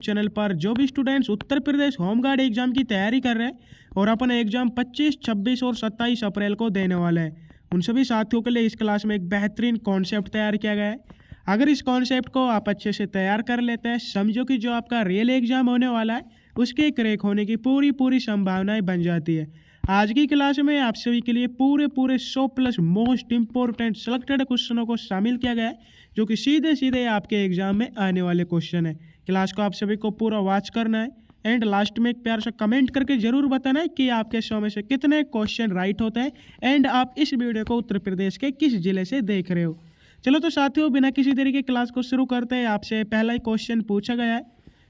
Channel पर जो भी students Uttar Pradesh home guard exam की तैयारी कर रहे हैं और अपना एग्जाम 25, 26 और 27 अप्रैल को देने वाले हैं, उन सभी साथियों के लिए इस क्लास में एक बेहतरीन कॉन्सेप्ट तैयार किया गया है। अगर इस कॉन्सेप्ट को आप अच्छे से तैयार कर लेते हैं, समझो कि जो आपका रियल एग्जाम होने वाला है उसके क्रैक होने की पूरी संभावनाएं बन जाती है। आज की क्लास में आप सभी के लिए पूरे 100+ मोस्ट इंपॉर्टेंट सेलेक्टेड क्वेश्चनों को शामिल किया गया है, जो कि सीधे आपके एग्जाम में आने वाले क्वेश्चन है। क्लास को आप सभी को पूरा वॉच करना है एंड लास्ट में एक प्यार से कमेंट करके जरूर बताना है कि आपके 100 में से कितने क्वेश्चन राइट होते हैं एंड आप इस वीडियो को उत्तर प्रदेश के किस जिले से देख रहे हो। चलो तो साथियों, बिना किसी देरी के क्लास को शुरू करते हैं। आपसे पहला ही क्वेश्चन पूछा गया है,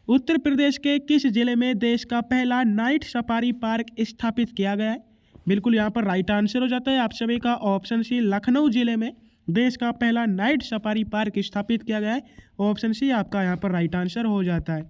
उत्तर प्रदेश के किस जिले में देश का पहला नाइट सफारी पार्क स्थापित किया गया है। बिल्कुल यहाँ पर राइट आंसर हो जाता है आप सभी का ऑप्शन सी, लखनऊ जिले में देश का पहला नाइट सफारी पार्क स्थापित किया गया है। ऑप्शन सी आपका यहाँ पर राइट आंसर हो जाता है।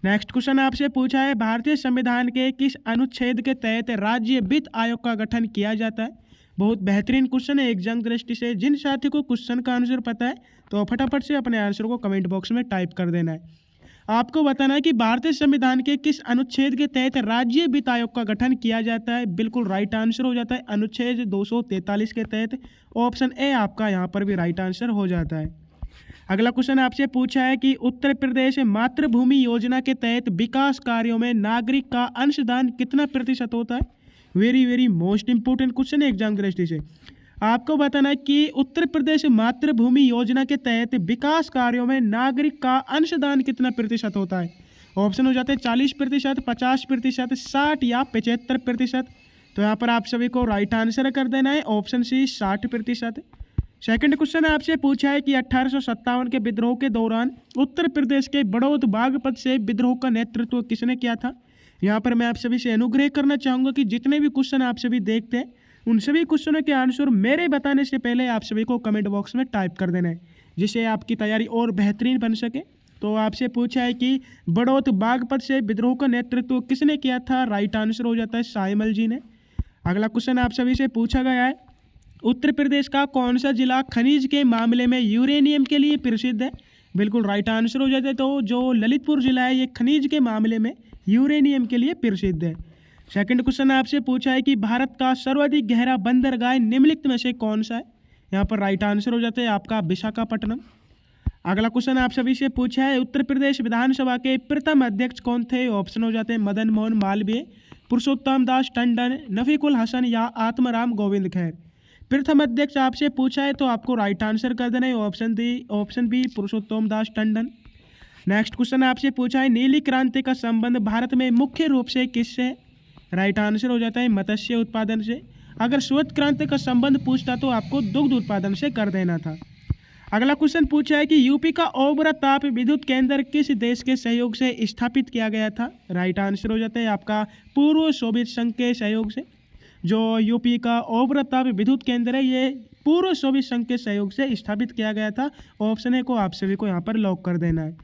नेक्स्ट क्वेश्चन आपसे पूछा है, भारतीय संविधान के किस अनुच्छेद के तहत राज्य वित्त आयोग का गठन किया जाता है। बहुत बेहतरीन क्वेश्चन है एग्जाम दृष्टि से। जिन साथी को क्वेश्चन का आंसर पता है तो फटाफट से अपने आंसर को कमेंट बॉक्स में टाइप कर देना है। आपको बताना है कि भारतीय संविधान के किस अनुच्छेद के तहत राज्य वित्त आयोग का गठन किया जाता है। बिल्कुल राइट आंसर हो जाता है अनुच्छेद 243 के तहत। ऑप्शन ए आपका यहाँ पर भी राइट आंसर हो जाता है। अगला क्वेश्चन आपसे पूछा है कि उत्तर प्रदेश मातृभूमि योजना के तहत विकास कार्यों में नागरिक का अंशदान कितना प्रतिशत होता है। वेरी मोस्ट इंपोर्टेंट क्वेश्चन है एग्जाम दृष्टि से। आपको बताना है कि उत्तर प्रदेश मातृभूमि योजना के तहत विकास कार्यों में नागरिक का अंशदान कितना प्रतिशत होता है। ऑप्शन हो जाते हैं 40%, 50%, 60 या 75%। तो यहाँ पर आप सभी को राइट आंसर कर देना है ऑप्शन सी 60%। सेकंड क्वेश्चन आपसे पूछा है कि 1857 के विद्रोह के दौरान उत्तर प्रदेश के बड़ौत बागपत से विद्रोह का नेतृत्व किसने किया था। यहाँ पर मैं आप सभी से अनुग्रह करना चाहूँगा कि जितने भी क्वेश्चन आप सभी देखते हैं उन सभी क्वेश्चनों के आंसर मेरे बताने से पहले आप सभी को कमेंट बॉक्स में टाइप कर देना है, जिससे आपकी तैयारी और बेहतरीन बन सके। तो आपसे पूछा है कि बड़ौत बागपत से विद्रोह का नेतृत्व किसने किया था। राइट आंसर हो जाता है साइमल जी ने। अगला क्वेश्चन आप सभी से पूछा गया है, उत्तर प्रदेश का कौन सा जिला खनिज के मामले में यूरेनियम के लिए प्रसिद्ध है। बिल्कुल राइट आंसर हो जाता है। तो जो ललितपुर जिला है ये खनिज के मामले में यूरेनियम के लिए प्रसिद्ध है। सेकंड क्वेश्चन आपसे पूछा है कि भारत का सर्वाधिक गहरा बंदरगाह निम्नलिखित में से कौन सा है। यहाँ पर राइट आंसर हो जाता है आपका विशाखापट्टनम। अगला क्वेश्चन आप सभी से पूछा है, उत्तर प्रदेश विधानसभा के प्रथम अध्यक्ष कौन थे। ऑप्शन हो जाते हैं मदन मोहन मालवीय, पुरुषोत्तम दास टंडन, नफीकुल हसन या आत्माराम गोविंद खैर। प्रथम अध्यक्ष आपसे पूछा है तो आपको राइट आंसर कर देना है ऑप्शन बी पुरुषोत्तम दास टंडन। नेक्स्ट क्वेश्चन आपसे पूछा है, नीली क्रांति का संबंध भारत में मुख्य रूप से किससे है। राइट आंसर हो जाता है मत्स्य उत्पादन से। अगर श्वेत क्रांति का संबंध पूछता तो आपको दुग्ध उत्पादन से कर देना था। अगला क्वेश्चन पूछा है कि यूपी का ओबरा ताप विद्युत केंद्र किस देश के सहयोग से स्थापित किया गया था। राइट आंसर हो जाता है आपका पूर्व सोवियत संघ के सहयोग से। जो यूपी का ओबरा ताप विद्युत केंद्र है ये पूर्व सोवियत संघ के सहयोग से स्थापित किया गया था। ऑप्शन ए को आप सभी को यहाँ पर लॉक कर देना है।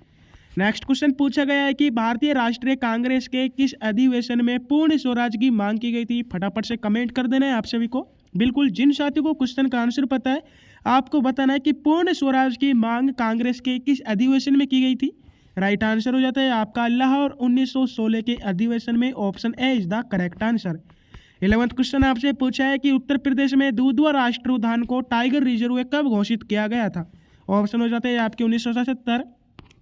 नेक्स्ट क्वेश्चन पूछा गया है कि भारतीय राष्ट्रीय कांग्रेस के किस अधिवेशन में पूर्ण स्वराज की मांग की गई थी। फटाफट से कमेंट कर देना है आप सभी को। बिल्कुल जिन साथियों को क्वेश्चन का आंसर पता है आपको बताना है कि पूर्ण स्वराज की मांग कांग्रेस के किस अधिवेशन में की गई थी। राइट आंसर हो जाता है आपका लाहौर 1916 के अधिवेशन में। Option A is the correct answer. 11th question आपसे पूछा है कि उत्तर प्रदेश में दूधवा राष्ट्रीय उद्यान को टाइगर रिजर्व कब घोषित किया गया था। ऑप्शन हो जाते हैं आपके 1977,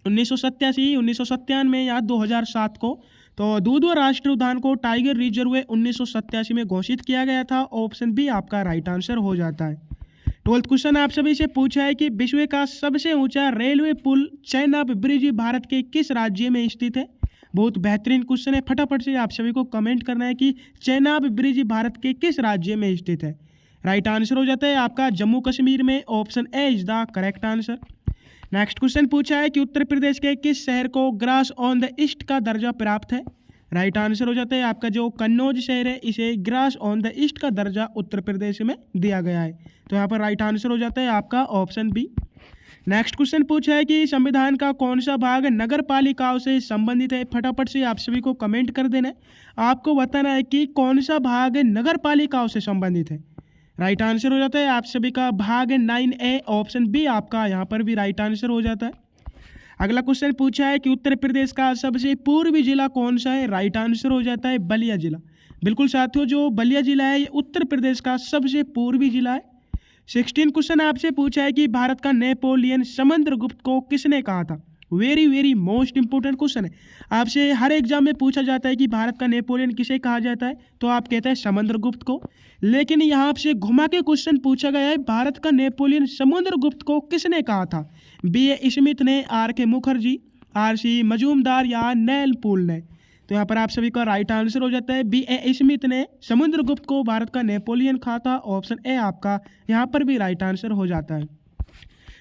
1987, 1997 या 2007 को। तो दूधवा राष्ट्रीय उद्यान को टाइगर रिजर्व 1987 में घोषित किया गया था। ऑप्शन बी आपका राइट आंसर हो जाता है। 12th क्वेश्चन आप सभी से पूछा है कि विश्व का सबसे ऊंचा रेलवे पुल चेनाब ब्रिज भारत के किस राज्य में स्थित है। बहुत बेहतरीन क्वेश्चन है, फटाफट से आप सभी को कमेंट करना है कि चेनाब ब्रिज भारत के किस राज्य में स्थित है। राइट आंसर हो जाता है आपका जम्मू कश्मीर में। Option A is the correct answer. Next question पूछा है कि उत्तर प्रदेश के किस शहर को ग्रास ऑन द ईस्ट का दर्जा प्राप्त है। राइट आंसर हो जाता है आपका जो कन्नौज शहर है इसे ग्रास ऑन द ईस्ट का दर्जा उत्तर प्रदेश में दिया गया है। तो यहाँ पर राइट आंसर हो जाता है आपका ऑप्शन बी। नेक्स्ट क्वेश्चन पूछा है कि संविधान का कौन सा भाग नगर पालिकाओं से संबंधित है। फटाफट से आप सभी को कमेंट कर देना है। आपको बताना है कि कौन सा भाग नगर पालिकाओं से संबंधित है। राइट आंसर हो जाता है आप सभी का भाग 9A। ऑप्शन बी आपका यहाँ पर भी राइट आंसर हो जाता है। अगला क्वेश्चन पूछा है कि उत्तर प्रदेश का सबसे पूर्वी जिला कौन सा है। राइट आंसर हो जाता है बलिया जिला। बिल्कुल साथियों, जो बलिया जिला है ये उत्तर प्रदेश का सबसे पूर्वी जिला है। 16 क्वेश्चन आपसे पूछा है कि भारत का नेपोलियन समुद्रगुप्त को किसने कहा था। Very very most important question है। आपसे हर एग्जाम में पूछा जाता है कि भारत का नेपोलियन किसे कहा जाता है, तो आप कहते हैं समुद्रगुप्त को। लेकिन यहाँ आपसे घुमा के क्वेश्चन पूछा गया है, भारत का नेपोलियन समुद्रगुप्त को किसने कहा था। B.A. स्मिथ ने, R.K. मुखर्जी, R.C. मजूमदार या नेल पूल ने। तो यहाँ पर आप सभी का राइट आंसर हो जाता है B.A. स्मिथ ने समुद्रगुप्त को भारत का नेपोलियन कहा था। ऑप्शन ए आपका यहाँ पर भी राइट आंसर हो जाता है।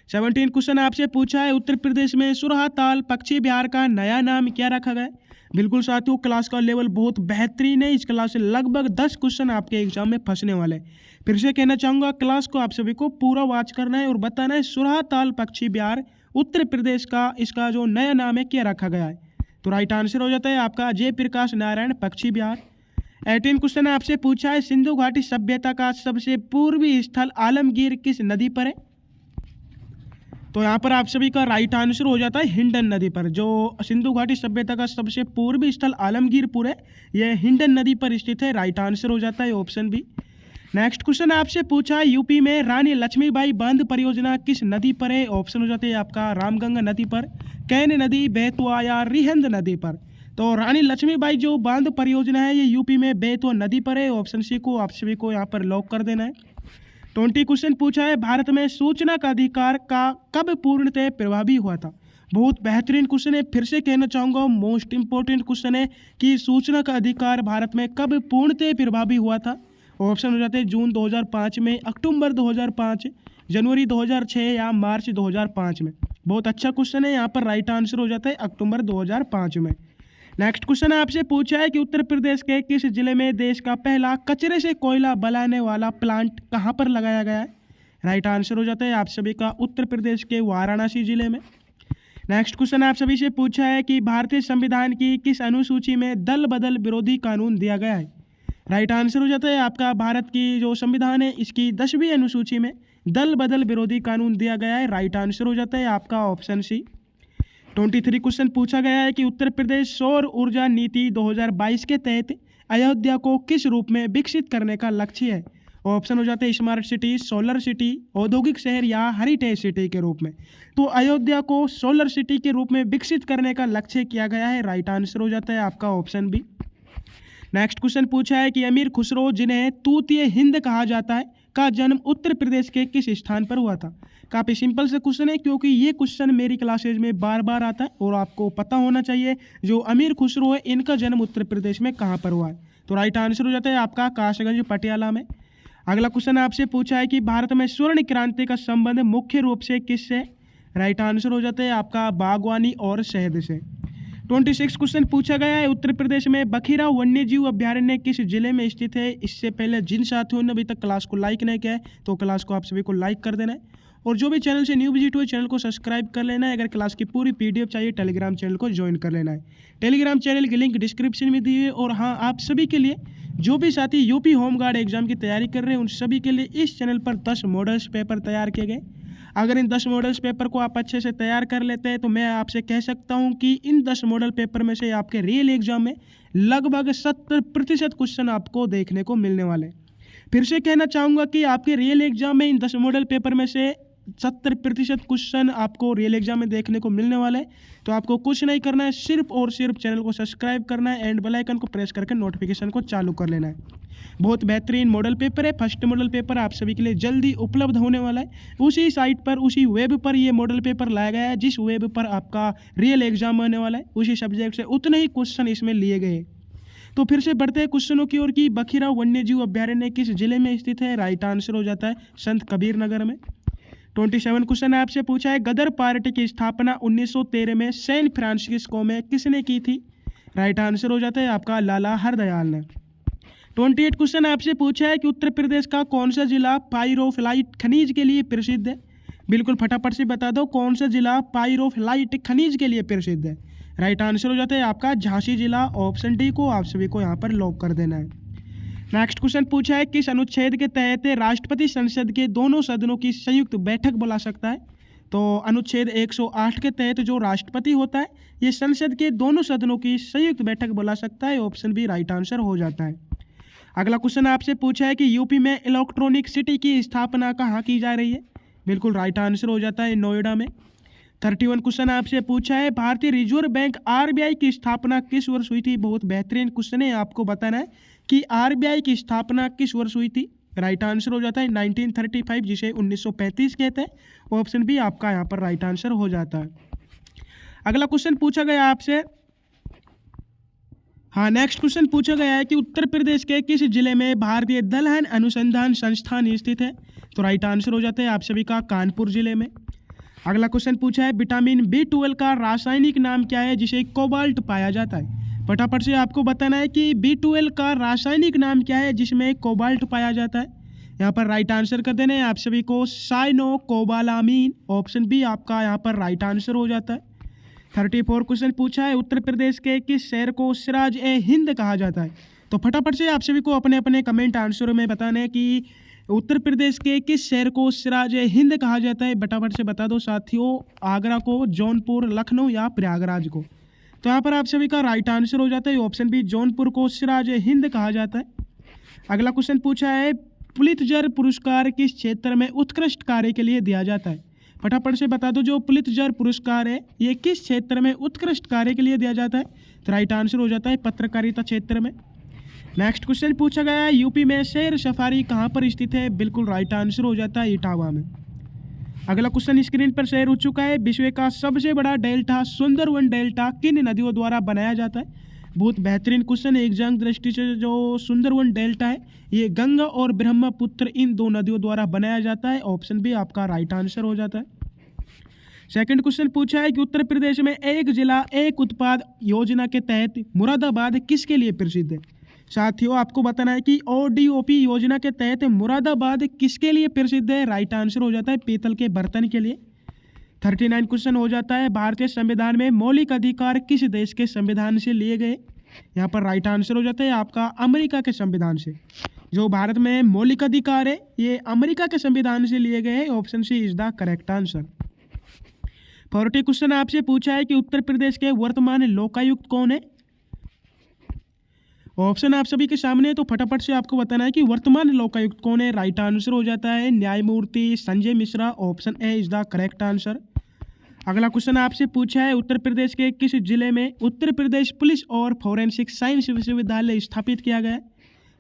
17 क्वेश्चन आपसे पूछा है, उत्तर प्रदेश में सुरहाताल पक्षी विहार का नया नाम क्या रखा गया। बिल्कुल साथियों, क्लास का लेवल बहुत बेहतरीन है। इस क्लास से लगभग 10 क्वेश्चन आपके एग्जाम में फंसने वाले हैं। फिर से कहना चाहूँगा, क्लास को आप सभी को पूरा वॉच करना है और बताना है सुरहाताल पक्षी विहार उत्तर प्रदेश का इसका जो नया नाम है क्या रखा गया है। तो राइट आंसर हो जाता है आपका जयप्रकाश नारायण पक्षी विहार। 18 क्वेश्चन आपसे पूछा है, सिंधु घाटी सभ्यता का सबसे पूर्वी स्थल आलमगीर किस नदी पर है। तो यहाँ पर आप सभी का राइट आंसर हो जाता है हिंडन नदी पर। जो सिंधु घाटी सभ्यता का सबसे पूर्वी स्थल आलमगीरपुर है, यह हिंडन नदी पर स्थित है। राइट आंसर हो जाता है ऑप्शन बी। नेक्स्ट क्वेश्चन आपसे पूछा है, यूपी में रानी लक्ष्मीबाई बांध परियोजना किस नदी पर है। ऑप्शन हो जाते हैं आपका रामगंगा नदी पर, कैन नदी, बेतवा या रिहंद नदी पर। तो रानी लक्ष्मीबाई जो बांध परियोजना है ये यूपी में बेतवा नदी पर है। ऑप्शन सी को आप सभी को यहाँ पर लॉक कर देना है। 20 क्वेश्चन पूछा है, भारत में सूचना का अधिकार का कब पूर्णतः प्रभावी हुआ था। बहुत बेहतरीन क्वेश्चन है। फिर से कहना चाहूँगा, मोस्ट इंपॉर्टेंट क्वेश्चन है कि सूचना का अधिकार भारत में कब पूर्णतः प्रभावी हुआ था। ऑप्शन हो जाते हैं जून 2005 में, अक्टूबर 2005, जनवरी 2006 या मार्च 2005 में। बहुत अच्छा क्वेश्चन है। यहाँ पर राइट आंसर हो जाता है अक्टूबर 2005 में। नेक्स्ट क्वेश्चन आपसे पूछा है कि उत्तर प्रदेश के किस जिले में देश का पहला कचरे से कोयला बनाने वाला प्लांट कहाँ पर लगाया गया है। राइट आंसर हो जाता है आप सभी का उत्तर प्रदेश के वाराणसी जिले में। नेक्स्ट क्वेश्चन आप सभी से पूछा है कि भारतीय संविधान की किस अनुसूची में दल बदल विरोधी कानून दिया गया है। राइट आंसर हो जाता है आपका भारत की जो संविधान है इसकी 10वीं अनुसूची में दल बदल विरोधी कानून दिया गया है। राइट आंसर हो जाता है आपका ऑप्शन सी। 23 क्वेश्चन पूछा गया है कि उत्तर प्रदेश सौर ऊर्जा नीति 2022 के तहत अयोध्या को किस रूप में विकसित करने का लक्ष्य है। ऑप्शन हो जाते हैं स्मार्ट सिटी, सोलर सिटी, औद्योगिक शहर या हेरिटेज सिटी के रूप में। तो अयोध्या को सोलर सिटी के रूप में विकसित करने का लक्ष्य किया गया है। राइट आंसर हो जाता है आपका ऑप्शन बी। नेक्स्ट क्वेश्चन पूछा है कि अमीर खुसरो, जिन्हें तूतीय हिंद कहा जाता है, का जन्म उत्तर प्रदेश के किस स्थान पर हुआ था। काफ़ी सिंपल से क्वेश्चन है, क्योंकि ये क्वेश्चन मेरी क्लासेज में बार बार आता है और आपको पता होना चाहिए जो अमीर खुसरो है इनका जन्म उत्तर प्रदेश में कहाँ पर हुआ है। तो राइट आंसर हो जाता है आपका कासगंज पटियाला में। अगला क्वेश्चन आपसे पूछा है कि भारत में स्वर्ण क्रांति का संबंध मुख्य रूप से किससे। राइट आंसर हो जाता है आपका बागवानी और शहद से। 26 क्वेश्चन पूछा गया है, उत्तर प्रदेश में बखीरा वन्यजीव अभ्यारण्य किस जिले में स्थित है। इससे पहले जिन साथियों ने अभी तक क्लास को लाइक नहीं किया है तो क्लास को आप सभी को लाइक कर देना है और जो भी चैनल से न्यू विजिट हुए चैनल को सब्सक्राइब कर लेना है। अगर क्लास की पूरी PDF चाहिए टेलीग्राम चैनल को ज्वाइन कर लेना है। टेलीग्राम चैनल की लिंक डिस्क्रिप्शन में दी है। और हाँ, आप सभी के लिए जो भी साथी यूपी होमगार्ड एग्जाम की तैयारी कर रहे हैं उन सभी के लिए इस चैनल पर 10 मॉडल्स पेपर तैयार किए गए। अगर इन 10 मॉडल्स पेपर को आप अच्छे से तैयार कर लेते हैं तो मैं आपसे कह सकता हूं कि इन 10 मॉडल पेपर में से आपके रियल एग्जाम में लगभग 70% क्वेश्चन आपको देखने को मिलने वाले हैं। फिर से कहना चाहूँगा कि आपके रियल एग्जाम में इन 10 मॉडल पेपर में से 70% क्वेश्चन आपको रियल एग्जाम में देखने को मिलने वाला है। तो आपको कुछ नहीं करना है, सिर्फ और सिर्फ चैनल को सब्सक्राइब करना है एंड बेल आइकन को प्रेस करके नोटिफिकेशन को चालू कर लेना है। बहुत बेहतरीन मॉडल पेपर है। फर्स्ट मॉडल पेपर आप सभी के लिए जल्दी उपलब्ध होने वाला है। उसी साइट पर, उसी वेब पर ये मॉडल पेपर लाया गया है जिस वेब पर आपका रियल एग्जाम होने वाला है। उसी सब्जेक्ट से उतने ही क्वेश्चन इसमें लिए गए। तो फिर से बढ़ते हैं क्वेश्चनों की ओर कि बखीरा वन्यजीव अभ्यारण्य किस जिले में स्थित है। राइट आंसर हो जाता है संत कबीर नगर में। 27 क्वेश्चन आपसे पूछा है, गदर पार्टी की स्थापना 1913 में सैन फ्रांसिस्को में किसने की थी। राइट आंसर हो जाता है आपका लाला हरदयाल ने। 28 क्वेश्चन आपसे पूछा है कि उत्तर प्रदेश का कौन सा जिला पाइरोफ्लाइट खनिज के लिए प्रसिद्ध है। बिल्कुल फटाफट से बता दो कौन सा जिला पाइरोफ्लाइट खनिज के लिए प्रसिद्ध है। राइट आंसर हो जाता है आपका झांसी जिला। ऑप्शन डी को आप सभी को यहाँ पर लॉक कर देना है। नेक्स्ट क्वेश्चन पूछा है, किस अनुच्छेद के तहत राष्ट्रपति संसद के दोनों सदनों की संयुक्त बैठक बुला सकता है। तो अनुच्छेद 108 के तहत जो राष्ट्रपति होता है ये संसद के दोनों सदनों की संयुक्त बैठक बुला सकता है। ऑप्शन बी राइट आंसर हो जाता है। अगला क्वेश्चन आपसे पूछा है कि यूपी में इलेक्ट्रॉनिक सिटी की स्थापना कहाँ की जा रही है। बिल्कुल राइट आंसर हो जाता है नोएडा में। 31 क्वेश्चन आपसे पूछा है भारतीय रिजर्व बैंक आरबीआई की स्थापना किस वर्ष हुई थी। बहुत बेहतरीन क्वेश्चन है, आपको बताना है कि आरबीआई की स्थापना किस वर्ष हुई थी। राइट आंसर हो जाता है 1935, जिसे 1935 कहते हैं। ऑप्शन बी आपका यहाँ पर राइट आंसर हो जाता है। अगला क्वेश्चन पूछा गया आपसे, हाँ नेक्स्ट क्वेश्चन पूछा गया है कि उत्तर प्रदेश के किस जिले में भारतीय दलहन अनुसंधान संस्थान स्थित है। तो राइट आंसर हो जाता है आप सभी का कानपुर जिले में। अगला क्वेश्चन पूछा है विटामिन B12 का रासायनिक नाम क्या है जिसे कोबाल्ट पाया जाता है। फटाफट से आपको बताना है कि B12 का रासायनिक नाम क्या है जिसमें कोबाल्ट पाया जाता है। यहाँ पर राइट आंसर कर देना है आप सभी को साइनोकोबालामीन। ऑप्शन बी आपका यहाँ पर राइट आंसर हो जाता है। 34 क्वेश्चन पूछा है उत्तर प्रदेश के किस शहर को सिराज ए हिंद कहा जाता है। तो फटाफट से आप सभी को अपने अपने कमेंट आंसरों में बताना है कि उत्तर प्रदेश के किस शहर को सिराज ए हिंद कहा जाता है। फटाफट से बता दो साथियों, आगरा को, जौनपुर, लखनऊ या प्रयागराज को। तो यहाँ पर आप सभी का राइट आंसर हो जाता है ऑप्शन बी, जौनपुर को सिराज ए हिंद कहा जाता है। अगला क्वेश्चन पूछा है पुलित्जर पुरस्कार किस क्षेत्र में उत्कृष्ट कार्य के लिए दिया जाता है। फटाफट से बता दो जो पुलित्जर पुरस्कार है ये किस क्षेत्र में उत्कृष्ट कार्य के लिए दिया जाता है। तो राइट आंसर हो जाता है पत्रकारिता क्षेत्र में। नेक्स्ट क्वेश्चन पूछा गया है यूपी में शेर सफारी कहाँ पर स्थित है। बिल्कुल राइट आंसर हो जाता है इटावा में। अगला क्वेश्चन स्क्रीन पर शेयर हो चुका है विश्व का सबसे बड़ा डेल्टा सुंदरवन डेल्टा किन नदियों द्वारा बनाया जाता है। बहुत बेहतरीन क्वेश्चन है एग्जाम दृष्टि से। जो सुंदरवन डेल्टा है ये गंगा और ब्रह्मपुत्र इन दो नदियों द्वारा बनाया जाता है। ऑप्शन बी आपका राइट आंसर हो जाता है। सेकंड क्वेश्चन पूछा है कि उत्तर प्रदेश में एक जिला एक उत्पाद योजना के तहत मुरादाबाद किसके लिए प्रसिद्ध है। साथियों आपको बताना है कि ODOP योजना के तहत मुरादाबाद किसके लिए प्रसिद्ध है। राइट आंसर हो जाता है पीतल के बर्तन के लिए। 39 क्वेश्चन हो जाता है भारतीय संविधान में मौलिक अधिकार किस देश के संविधान से लिए गए। यहाँ पर राइट आंसर हो जाता है आपका अमेरिका के संविधान से। जो भारत में मौलिक अधिकार है ये अमेरिका के संविधान से लिए गए हैं। Option C is the correct answer. 40 question आपसे पूछा है कि उत्तर प्रदेश के वर्तमान लोकायुक्त कौन है। ऑप्शन आप सभी के सामने है तो फटाफट से आपको बताना है कि वर्तमान लोकायुक्त कौन है। राइट आंसर हो जाता है न्यायमूर्ति Sanjay Mishra. Option A is the correct answer. अगला क्वेश्चन आपसे पूछा है उत्तर प्रदेश के किस जिले में उत्तर प्रदेश पुलिस और फोरेंसिक साइंस विश्वविद्यालय स्थापित किया गया है।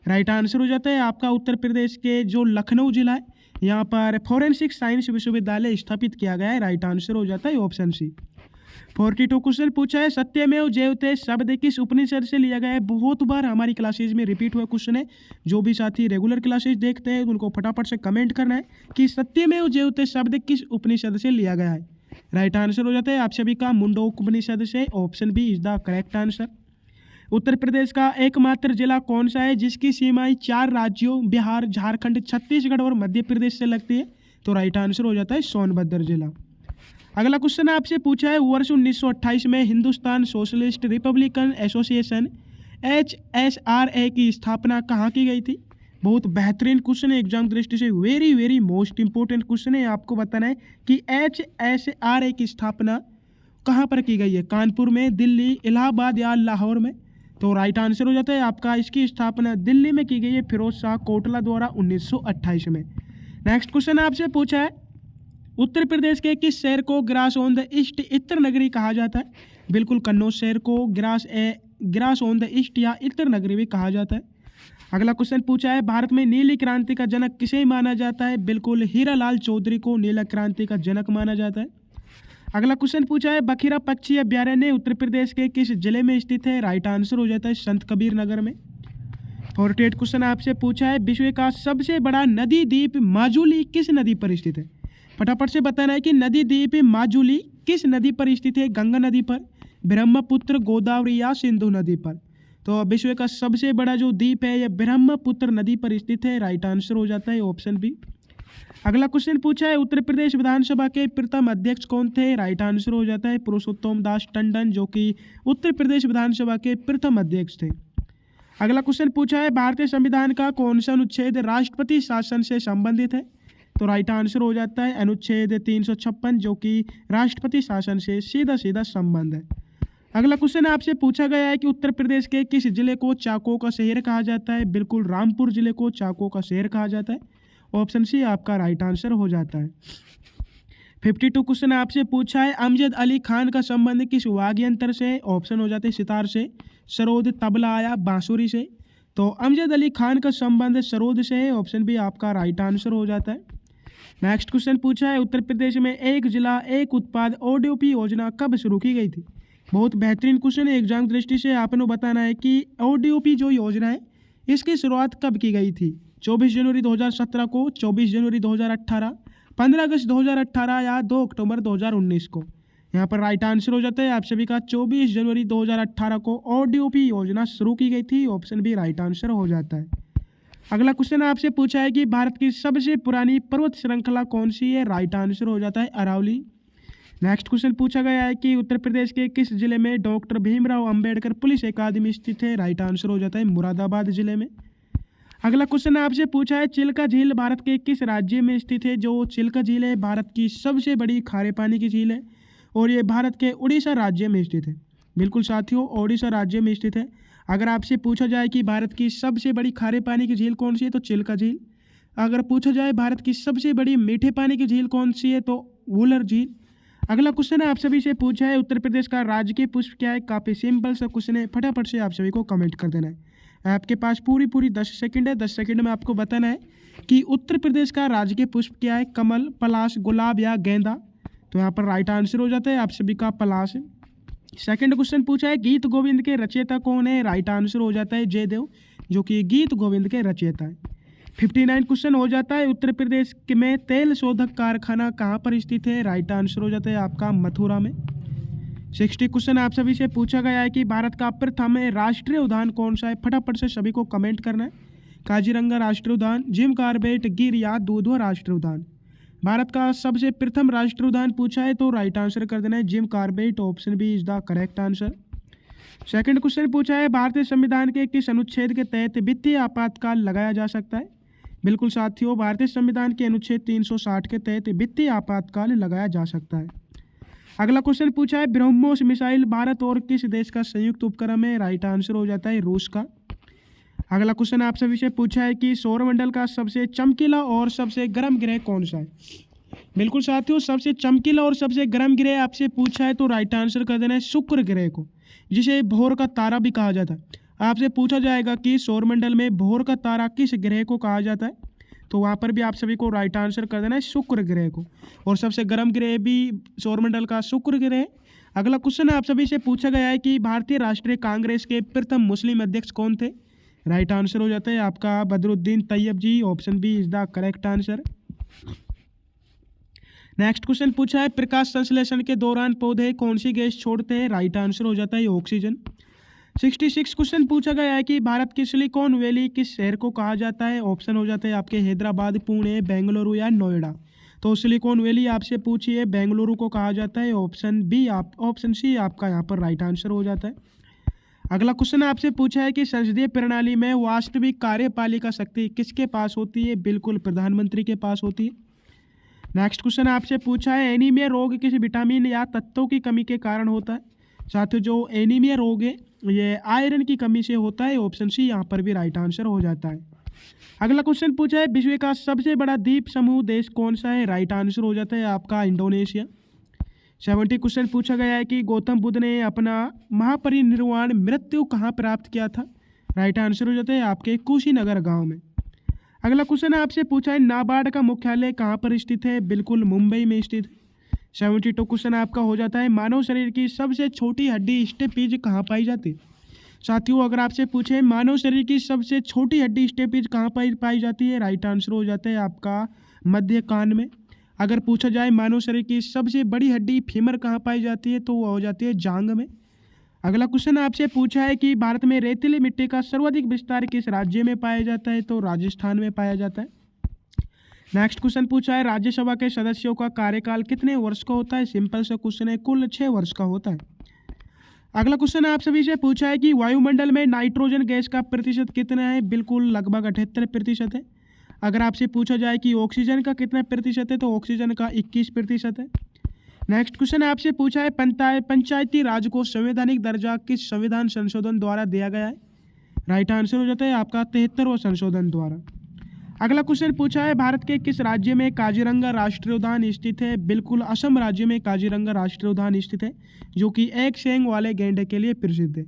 राइट आंसर हो जाता है आपका उत्तर प्रदेश के जो लखनऊ जिला है यहाँ पर फोरेंसिक साइंस विश्वविद्यालय स्थापित किया गया है। राइट आंसर हो जाता है ऑप्शन सी। 42 क्वेश्चन पूछा है सत्यमेव जयते शब्द किस उपनिषद से लिया गया है। बहुत बार हमारी क्लासेज में रिपीट हुआ क्वेश्चन है। जो भी साथी रेगुलर क्लासेज देखते हैं उनको फटाफट से कमेंट करना है कि सत्यमेव जयते शब्द किस उपनिषद से लिया गया है। राइट आंसर हो जाता है आप सभी का मुंडोक उपनिषद से। Option B is the correct answer. Uttar Pradesh का एकमात्र जिला कौन सा है जिसकी सीमाएं 4 राज्यों बिहार, झारखंड, छत्तीसगढ़ और मध्य प्रदेश से लगती है। तो राइट आंसर हो जाता है सोनभद्र जिला। अगला क्वेश्चन आपसे पूछा है वर्ष 1928 में Hindustan socialist Republican association HSRA की स्थापना कहाँ की गई थी। बहुत बेहतरीन क्वेश्चन है एग्जाम दृष्टि से। Very very most important question है। आपको बताना है कि HSRA की स्थापना कहाँ पर की गई है। कानपुर में, दिल्ली, इलाहाबाद या लाहौर में। तो राइट आंसर हो जाता है आपका इसकी स्थापना दिल्ली में की गई है फिरोज शाह कोटला द्वारा 1928 में। नेक्स्ट क्वेश्चन आपसे पूछा है उत्तर प्रदेश के किस शहर को ग्रास ऑन द ईस्ट इत्र नगरी कहा जाता है। बिल्कुल कन्नौज शहर को ग्रास ऑन द ईस्ट या इत्र नगरी भी कहा जाता है। अगला क्वेश्चन पूछा है भारत में नीली क्रांति का जनक किसे माना जाता है। बिल्कुल हीरालाल चौधरी को नीला क्रांति का जनक माना जाता है। अगला क्वेश्चन पूछा है बखीरा पक्षी अभ्यारण्य उत्तर प्रदेश के किस जिले में स्थित है। राइट आंसर हो जाता है संत कबीर नगर में। 48 क्वेश्चन आपसे पूछा है विश्व का सबसे बड़ा नदी द्वीप माजुली किस नदी पर स्थित है। फटाफट से बताना है कि नदी द्वीप माजुली किस नदी पर स्थित है। गंगा नदी पर, ब्रह्मपुत्र, गोदावरी या सिंधु नदी पर। तो विश्व का सबसे बड़ा जो द्वीप है यह ब्रह्मपुत्र नदी पर स्थित है। राइट आंसर हो जाता है ऑप्शन बी। अगला क्वेश्चन पूछा है उत्तर प्रदेश विधानसभा के प्रथम अध्यक्ष कौन थे। राइट आंसर हो जाता है पुरुषोत्तम दास टंडन जो कि उत्तर प्रदेश विधानसभा के प्रथम अध्यक्ष थे। अगला क्वेश्चन पूछा है भारतीय संविधान का कौन सा अनुच्छेद राष्ट्रपति शासन से संबंधित है। तो राइट आंसर हो जाता है अनुच्छेद 356, जो कि राष्ट्रपति शासन से सीधा सीधा संबंध है। अगला क्वेश्चन आपसे पूछा गया है कि उत्तर प्रदेश के किस जिले को चाको का शहर कहा जाता है। बिल्कुल रामपुर जिले को चाको का शहर कहा जाता है। ऑप्शन सी आपका राइट आंसर हो जाता है। 52 क्वेश्चन आपसे पूछा है अमजद अली खान का संबंध किस वाद्य यंत्र से। ऑप्शन हो जाते हैं सितार से, सरोद, तबला या बांसुरी से। तो अमजद अली खान का संबंध सरोद से है। ऑप्शन बी आपका राइट आंसर हो जाता है। नेक्स्ट क्वेश्चन पूछा है उत्तर प्रदेश में एक जिला एक उत्पाद ODP योजना कब शुरू की गई थी। बहुत बेहतरीन क्वेश्चन है। एग्जाम दृष्टि से आपने बताना है कि ODP जो योजना है इसकी शुरुआत कब की गई थी। 24 जनवरी 2017 को, 24 जनवरी 2018, 15 अगस्त 2018 या 2 अक्टूबर 2019 को। यहाँ पर राइट आंसर हो जाता है आप सभी का 24 जनवरी 2018 को ODP योजना शुरू की गई थी। ऑप्शन बी राइट आंसर हो जाता है। अगला क्वेश्चन आपसे पूछा है कि भारत की सबसे पुरानी पर्वत श्रृंखला कौन सी है। राइट आंसर हो जाता है अरावली। नेक्स्ट क्वेश्चन पूछा गया है कि उत्तर प्रदेश के किस जिले में डॉक्टर भीमराव अंबेडकर पुलिस अकादमी स्थित है। राइट आंसर हो जाता है मुरादाबाद जिले में। अगला क्वेश्चन आपसे पूछा है चिल्का झील भारत के किस राज्य में स्थित है। जो चिल्का झील है भारत की सबसे बड़ी खारे पानी की झील है और ये भारत के उड़ीसा राज्य में स्थित है। बिल्कुल साथियों, उड़ीसा राज्य में स्थित है। अगर आपसे पूछा जाए कि भारत की सबसे बड़ी खारे पानी की झील कौन सी है तो चिल्का झील। अगर पूछा जाए भारत की सबसे बड़ी मीठे पानी की झील कौन सी है तो वुलर झील। अगला क्वेश्चन है आप सभी से पूछा है उत्तर प्रदेश का राजकीय पुष्प क्या है। काफ़ी सिंपल सा क्वेश्चन है, फटाफट से आप सभी को कमेंट कर देना है। आपके पास पूरी 10 सेकंड है। 10 सेकंड में आपको बताना है कि उत्तर प्रदेश का राजकीय पुष्प क्या है। कमल, पलाश, गुलाब या गेंदा। तो यहाँ पर राइट आंसर हो जाता है आप सभी का पलाश। सेकंड क्वेश्चन पूछा है गीत गोविंद के रचयिता कौन है। राइट आंसर हो जाता है जयदेव, जो कि गीत गोविंद के रचयिता है। 59 क्वेश्चन हो जाता है उत्तर प्रदेश में तेल शोधक कारखाना कहाँ पर स्थित है। राइट आंसर हो जाता है आपका मथुरा में। 60 क्वेश्चन आप सभी से पूछा गया है कि भारत का प्रथम राष्ट्रीय उद्यान कौन सा है। फटाफट से सभी को कमेंट करना है। काजीरंगा राष्ट्रीय उद्यान, जिम कॉर्बेट, गिर या दूधवा राष्ट्रीय उद्यान। भारत का सबसे प्रथम राष्ट्रीय उद्यान पूछा है तो राइट आंसर कर देना है Jim Corbett. Option B is the correct answer. Second question पूछा है भारतीय संविधान के किस अनुच्छेद के तहत वित्तीय आपातकाल लगाया जा सकता है। बिल्कुल साथियों, भारतीय संविधान के अनुच्छेद 360 के तहत वित्तीय आपातकाल लगाया जा सकता है। अगला क्वेश्चन पूछा है ब्रह्मोस मिसाइल भारत और किस देश का संयुक्त उपक्रम है। राइट आंसर हो जाता है रूस का। अगला क्वेश्चन आप सभी से पूछा है कि सौरमंडल का सबसे चमकीला और सबसे गर्म ग्रह कौन सा है। बिल्कुल साथियों, सबसे चमकीला और सबसे गर्म ग्रह आपसे पूछा है तो राइट आंसर कर देना है शुक्र ग्रह को, जिसे भोर का तारा भी कहा जाता है। आपसे पूछा जाएगा कि सौरमंडल में भोर का तारा किस ग्रह को कहा जाता है, तो वहाँ पर भी आप सभी को राइट आंसर कर देना है शुक्र ग्रह को। और सबसे गर्म ग्रह भी सौरमंडल का शुक्र ग्रह। अगला क्वेश्चन आप सभी से पूछा गया है कि भारतीय राष्ट्रीय कांग्रेस के प्रथम मुस्लिम अध्यक्ष कौन थे। राइट आंसर हो जाता है आपका Badruddin Tyabji. Option B is the correct answer. Next question पूछा है प्रकाश संश्लेषण के दौरान पौधे कौन सी गैस छोड़ते हैं। राइट आंसर हो जाता है ऑक्सीजन। 66 क्वेश्चन पूछा गया है कि भारत की सिलिकॉन वैली किस शहर को कहा जाता है। ऑप्शन हो जाते हैं आपके हैदराबाद, पुणे, बेंगलुरु या नोएडा। तो सिलिकॉन वैली आपसे पूछी है, बेंगलुरु को कहा जाता है। ऑप्शन सी आपका यहाँ पर राइट आंसर हो जाता है। अगला क्वेश्चन आपसे पूछा है कि संसदीय प्रणाली में वास्तविक कार्यपालिका शक्ति किसके पास होती है। बिल्कुल प्रधानमंत्री के पास होती है। नेक्स्ट क्वेश्चन आपसे पूछा है एनीमिया रोग किस विटामिन या तत्वों की कमी के कारण होता है। साथियों, जो एनीमिया रोग है ये आयरन की कमी से होता है। ऑप्शन सी यहाँ पर भी राइट आंसर हो जाता है। अगला क्वेश्चन पूछा है विश्व का सबसे बड़ा द्वीप समूह देश कौन सा है। राइट आंसर हो जाता है आपका इंडोनेशिया। 70 क्वेश्चन पूछा गया है कि गौतम बुद्ध ने अपना महापरिनिर्वाण मृत्यु कहाँ प्राप्त किया था। राइट आंसर हो जाता है आपके कुशीनगर गांव में। अगला क्वेश्चन आपसे पूछा है नाबार्ड का मुख्यालय कहाँ पर स्थित है। बिल्कुल मुंबई में स्थित है। 72 क्वेश्चन आपका हो जाता है मानव शरीर की सबसे छोटी हड्डी स्टेपीज कहाँ पाई जाती है। साथियों, अगर आपसे पूछे मानव शरीर की सबसे छोटी हड्डी स्टेपीज कहाँ पाई जाती है, राइट आंसर हो जाता है आपका मध्य कान में। अगर पूछा जाए मानव शरीर की सबसे बड़ी हड्डी फीमर कहाँ पाई जाती है, तो वो हो जाती है जांघ में। अगला क्वेश्चन आपसे पूछा है कि भारत में रेतीली मिट्टी का सर्वाधिक विस्तार किस राज्य में पाया जाता है, तो राजस्थान में पाया जाता है। नेक्स्ट क्वेश्चन पूछा है राज्यसभा के सदस्यों का कार्यकाल कितने वर्ष का होता है। सिंपल सा क्वेश्चन है, कुल 6 वर्ष का होता है। अगला क्वेश्चन आप सभी से पूछा है कि वायुमंडल में नाइट्रोजन गैस का प्रतिशत कितना है। बिल्कुल लगभग 78% है। अगर आपसे पूछा जाए कि ऑक्सीजन का कितना प्रतिशत है तो ऑक्सीजन का 21% है। नेक्स्ट क्वेश्चन आपसे पूछा है पंचायती राज को संवैधानिक दर्जा किस संविधान संशोधन द्वारा दिया गया है? राइट आंसर हो जाता है आपका 73वां संशोधन द्वारा। अगला क्वेश्चन पूछा है भारत के किस राज्य में काजीरंगा राष्ट्रीय उद्यान स्थित है? बिल्कुल असम राज्य में काजीरंगा राष्ट्रीय उद्यान स्थित है, जो कि एक सींग वाले गैंडे के लिए प्रसिद्ध है।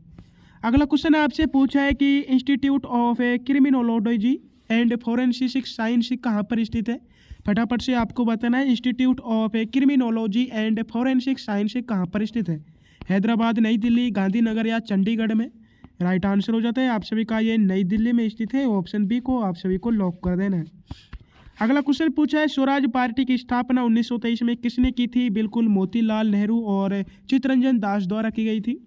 अगला क्वेश्चन आपसे पूछा है कि institute of criminology and forensic science कहाँ पर स्थित है? फटाफट से आपको बताना है institute of criminology and forensic science कहाँ पर स्थित है? हैदराबाद, नई दिल्ली, गांधीनगर या चंडीगढ़ में? राइट आंसर हो जाता है आप सभी का ये नई दिल्ली में स्थित है। ऑप्शन बी को आप सभी को लॉक कर देना है। अगला क्वेश्चन पूछा है स्वराज पार्टी की स्थापना 1923 में किसने की थी? बिल्कुल मोतीलाल नेहरू और चित्तरंजन दास द्वारा की गई थी।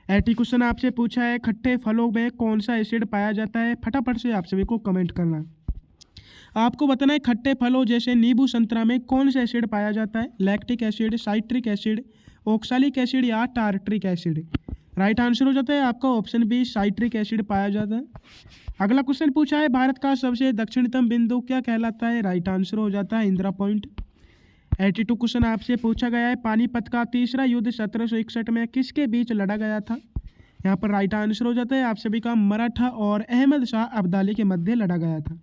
80 क्वेश्चन आपसे पूछा है खट्टे फलों में कौन सा एसिड पाया जाता है? फटाफट से आप सभी को कमेंट करना है। आपको बताना है खट्टे फलों जैसे नींबू, संतरा में कौन सा एसिड पाया जाता है? Lactic acid, citric acid, oxalic acid या टार्ट्रिक एसिड? राइट आंसर हो जाता है आपका ऑप्शन बी, साइट्रिक एसिड पाया जाता है। अगला क्वेश्चन पूछा है भारत का सबसे दक्षिणतम बिंदु क्या कहलाता है? राइट आंसर हो जाता है इंदिरा पॉइंट। 82 क्वेश्चन आपसे पूछा गया है पानीपत का तीसरा युद्ध 1761 में किसके बीच लड़ा गया था? यहाँ पर राइट आंसर हो जाता है आप सभी का मराठा और अहमद शाह अब्दाली के मध्य लड़ा गया था।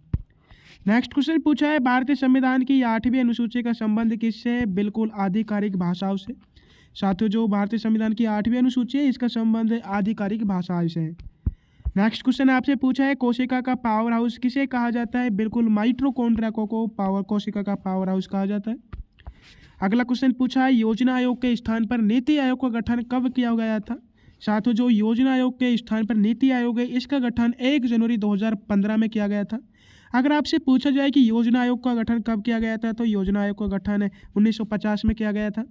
नेक्स्ट क्वेश्चन पूछा है भारतीय संविधान की 8वीं अनुसूची का संबंध किससे है? बिल्कुल आधिकारिक भाषाओं से। साथियों, जो भारतीय संविधान की 8वीं अनुसूची है इसका संबंध आधिकारिक भाषाओं से है। नेक्स्ट क्वेश्चन आपसे पूछा है कोशिका का पावर हाउस किसे कहा जाता है? बिल्कुल माइटोकॉन्ड्रिया को कोशिका का पावर हाउस कहा जाता है। अगला क्वेश्चन पूछा है योजना आयोग के स्थान पर नीति आयोग का गठन कब किया गया था? साथियों, जो योजना आयोग के स्थान पर नीति आयोग है इसका गठन 1 जनवरी 2015 में किया गया था। अगर आपसे पूछा जाए कि योजना आयोग का गठन कब किया गया था तो योजना आयोग का गठन 1950 में किया गया था।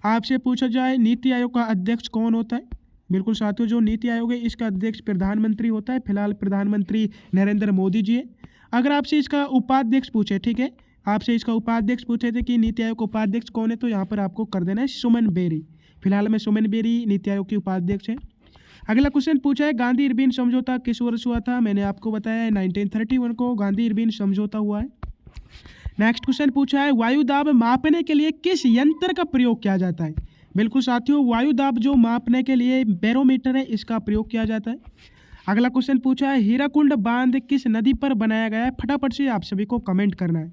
आपसे पूछा जाए नीति आयोग का अध्यक्ष कौन होता है? बिल्कुल साथियों, जो नीति आयोग है इसका अध्यक्ष प्रधानमंत्री होता है। फिलहाल प्रधानमंत्री नरेंद्र मोदी जी है। अगर आपसे इसका उपाध्यक्ष पूछे, ठीक है, आपसे इसका उपाध्यक्ष पूछे थे कि नीति आयोग का उपाध्यक्ष कौन है, तो यहाँ पर आपको कर देना है सुमन बेरी। फिलहाल में सुमन बेरी नीति आयोग के उपाध्यक्ष है। अगला क्वेश्चन पूछा है गांधी इरविन समझौता किस वर्ष हुआ था? मैंने आपको बताया है 1931 को गांधी इरविन समझौता हुआ है। नेक्स्ट क्वेश्चन पूछा है वायु दाब मापने के लिए किस यंत्र का प्रयोग किया जाता है? बिल्कुल साथियों, वायु दाब जो मापने के लिए बैरोमीटर है इसका प्रयोग किया जाता है। अगला क्वेश्चन पूछा है हीराकुंड बांध किस नदी पर बनाया गया है? फटाफट से आप सभी को कमेंट करना है।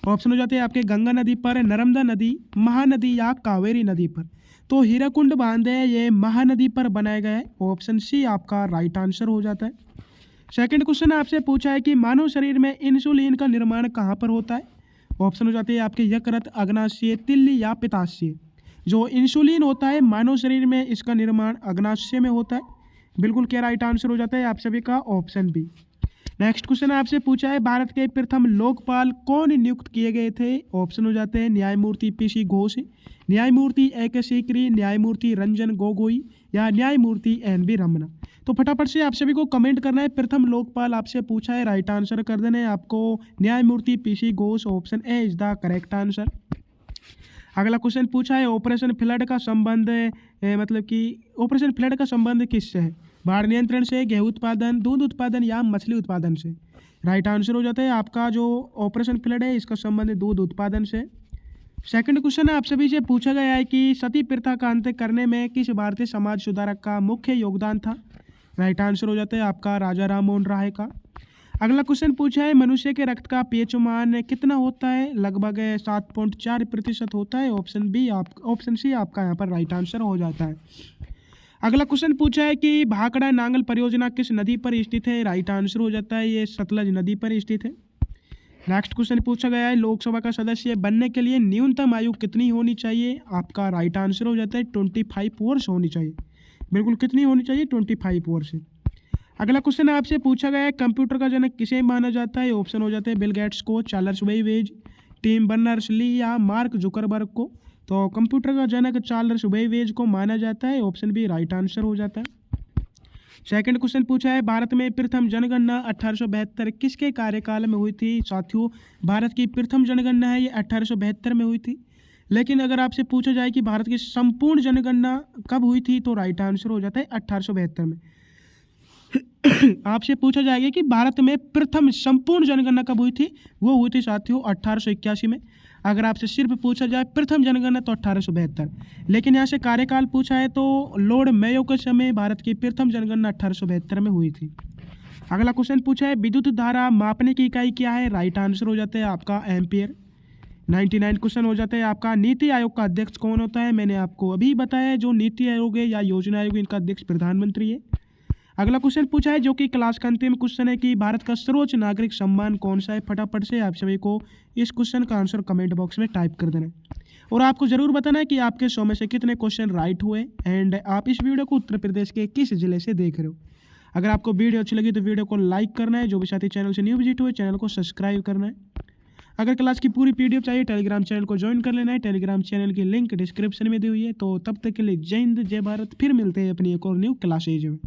ऑप्शन हो जाते हैं आपके गंगा नदी पर, नर्मदा नदी, महानदी या कावेरी नदी पर। तो हीराकुंड बांध है ये महानदी पर बनाया गया है। ऑप्शन सी आपका राइट आंसर हो जाता है। सेकंड क्वेश्चन आपसे पूछा है कि मानव शरीर में इंसुलिन का निर्माण कहाँ पर होता है? ऑप्शन हो जाते हैं आपके यकृत, अग्नाशय, तिल्ली या पित्ताशय। जो इंसुलिन होता है मानव शरीर में इसका निर्माण अग्नाशय में होता है। बिल्कुल क्या राइट आंसर हो जाता है आप सभी का ऑप्शन बी। नेक्स्ट क्वेश्चन आपसे पूछा है भारत के प्रथम लोकपाल कौन नियुक्त किए गए थे? ऑप्शन हो जाते हैं न्यायमूर्ति पीसी घोष, न्यायमूर्ति ए.के. सीकरी, न्यायमूर्ति रंजन गोगोई या न्यायमूर्ति एन.बी. रमना। तो फटाफट से आप सभी को कमेंट करना है प्रथम लोकपाल आपसे पूछा है, राइट आंसर कर देना है आपको न्यायमूर्ति PC Ghosh. Option A is the correct answer. अगला क्वेश्चन पूछा है ऑपरेशन फ्लड का संबंध मतलब कि ऑपरेशन फ्लड का संबंध किससे है? बाढ़ नियंत्रण से, गेहूं उत्पादन, दूध उत्पादन या मछली उत्पादन से? राइट आंसर हो जाता है आपका जो ऑपरेशन फ्लड है इसका संबंध दूध उत्पादन से। सेकंड क्वेश्चन आप सभी से पूछा गया है कि सती प्रथा का अंत करने में किस भारतीय समाज सुधारक का मुख्य योगदान था? राइट आंसर हो जाता है आपका राजा राम मोहन राय का। अगला क्वेश्चन पूछा है मनुष्य के रक्त का पीएच मान कितना होता है? लगभग 7.4% होता है। ऑप्शन सी आपका यहाँ पर राइट आंसर हो जाता है। अगला क्वेश्चन पूछा है कि भाखड़ा नांगल परियोजना किस नदी पर स्थित है? राइट आंसर हो जाता है ये सतलज नदी पर स्थित है। नेक्स्ट क्वेश्चन पूछा गया है लोकसभा का सदस्य बनने के लिए न्यूनतम आयु कितनी होनी चाहिए? आपका राइट आंसर हो जाता है 25 वर्ष होनी चाहिए। बिल्कुल कितनी होनी चाहिए? 25 वर्ष। अगला क्वेश्चन आपसे पूछा गया है कंप्यूटर का जनक किसे माना जाता है? ऑप्शन हो जाते हैं बिल गेट्स को, चार्ल्स बेबेज, टिम बर्नर्स-ली या मार्क जुकरबर्ग को। तो कंप्यूटर का जनक चार्ल्स बेबेज को माना जाता है। ऑप्शन बी राइट आंसर हो जाता है। सेकंड क्वेश्चन पूछा है भारत में प्रथम जनगणना 1872 किसके कार्यकाल में हुई थी? साथियों, भारत की प्रथम जनगणना है ये 1872 में हुई थी। लेकिन अगर आपसे पूछा जाए कि भारत की संपूर्ण जनगणना कब हुई थी तो राइट आंसर हो जाता है 1872 में। आपसे पूछा जाएगा कि भारत में प्रथम संपूर्ण जनगणना कब हुई थी। वो हुई थी साथियों 1881 में। अगर आपसे सिर्फ पूछा जाए प्रथम जनगणना तो 1872। लेकिन यहाँ से कार्यकाल पूछा है तो लॉर्ड मेयो के समय भारत की प्रथम जनगणना 1872 में हुई थी। अगला क्वेश्चन पूछा है विद्युत धारा मापने की इकाई क्या है। राइट आंसर हो जाता है आपका एम्पियर। 99 क्वेश्चन हो जाता है आपका नीति आयोग का अध्यक्ष कौन होता है। मैंने आपको अभी बताया है जो नीति आयोग है या योजना आयोग इनका अध्यक्ष प्रधानमंत्री है। अगला क्वेश्चन पूछा है जो कि क्लास का अंतिम क्वेश्चन है कि भारत का सर्वोच्च नागरिक सम्मान कौन सा है। फटाफट से आप सभी को इस क्वेश्चन का आंसर कमेंट बॉक्स में टाइप कर देना है और आपको जरूर बताना है कि आपके 100 में से कितने क्वेश्चन राइट हुए एंड आप इस वीडियो को उत्तर प्रदेश के किस जिले से देख रहे हो। अगर आपको वीडियो अच्छी लगी तो वीडियो को लाइक करना है। जो भी साथी चैनल से न्यू विजिट हुए चैनल को सब्सक्राइब करना है। अगर क्लास की पूरी पीडीएफ चाहिए टेलीग्राम चैनल को ज्वाइन कर लेना है। टेलीग्राम चैनल की लिंक डिस्क्रिप्शन में दी हुई है। तो तब तक के लिए जय हिंद जय भारत। फिर मिलते हैं अपनी एक और न्यू क्लासेज में।